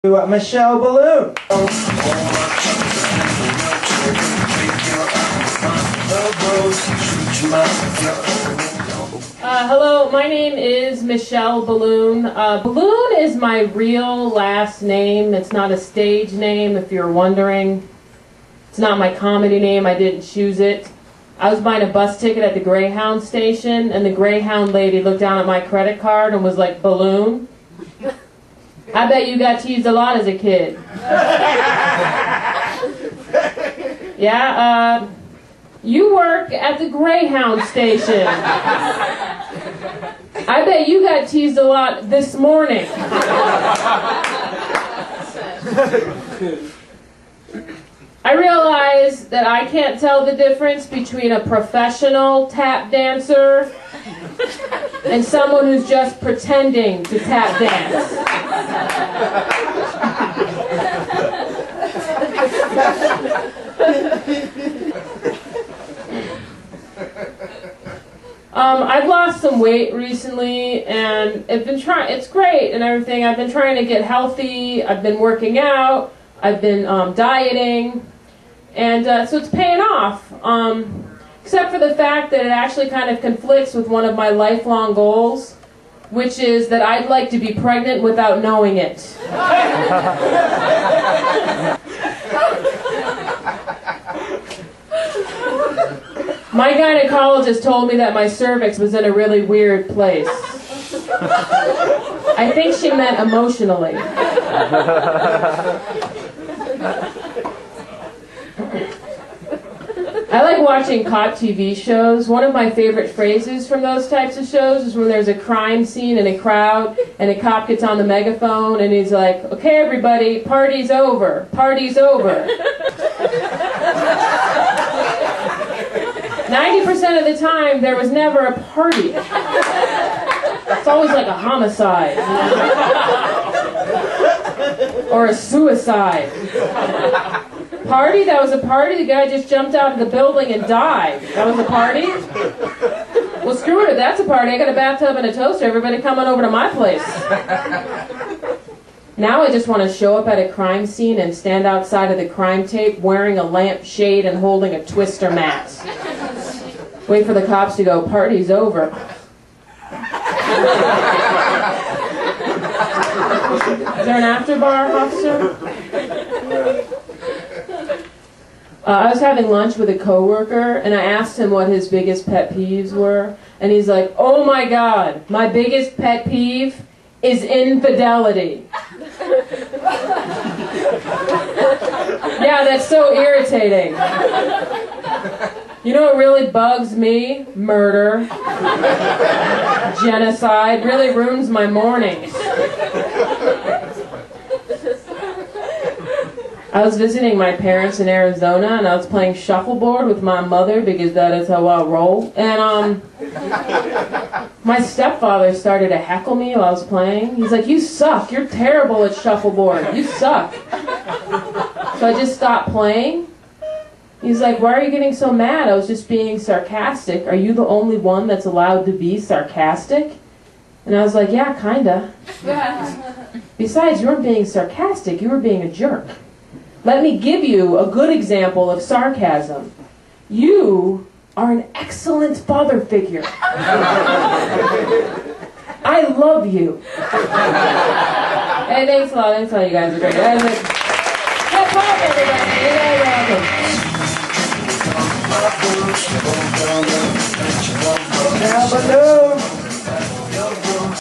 Michelle Biloon. Hello, my name is Michelle Biloon. Biloon is my real last name. It's not a stage name, if you're wondering. It's not my comedy name. I didn't choose it. I was buying a bus ticket at the Greyhound station, and the Greyhound lady looked down at my credit card and was like, "Biloon? I bet you got teased a lot as a kid." Yeah, you work at the Greyhound station. I bet you got teased a lot this morning. I realize that I can't tell the difference between a professional tap dancer and someone who's just pretending to tap dance. I've lost some weight recently, and it's great and everything. I've been trying to get healthy. I've been working out. I've been dieting, and so it's paying off. Except for the fact that it actually kind of conflicts with one of my lifelong goals, which is that I'd like to be pregnant without knowing it. My gynecologist told me that my cervix was in a really weird place. I think she meant emotionally. I like watching cop TV shows. One of my favorite phrases from those types of shows is when there's a crime scene in a crowd and a cop gets on the megaphone and he's like, "Okay, everybody, party's over. Party's over." 90% of the time, there was never a party. It's always like a homicide. Or a suicide. Party? That was a party? The guy just jumped out of the building and died. That was a party? Well, screw it, if that's a party. I got a bathtub and a toaster. Everybody come on over to my place. Now I just want to show up at a crime scene and stand outside of the crime tape wearing a lampshade and holding a twister mat. Wait for the cops to go, "Party's over." Is there an after bar, officer? I was having lunch with a coworker, and I asked him what his biggest pet peeves were, and he's like, "Oh my God, my biggest pet peeve is infidelity." Yeah, that's so irritating. You know what really bugs me? Murder. Genocide. Really ruins my mornings. I was visiting my parents in Arizona, and I was playing shuffleboard with my mother because that is how I roll. And my stepfather started to heckle me while I was playing. He's like, "You suck. You're terrible at shuffleboard. You suck." So I just stopped playing. He's like, "Why are you getting so mad? I was just being sarcastic. Are you the only one that's allowed to be sarcastic?" And I was like, "Yeah, kinda." Besides, you weren't being sarcastic. You were being a jerk. Let me give you a good example of sarcasm. You are an excellent father figure. I love you. Hey, thanks a lot. Thanks a lot, you guys are great. Hip hop, everybody. You're welcome. Michelle Biloon.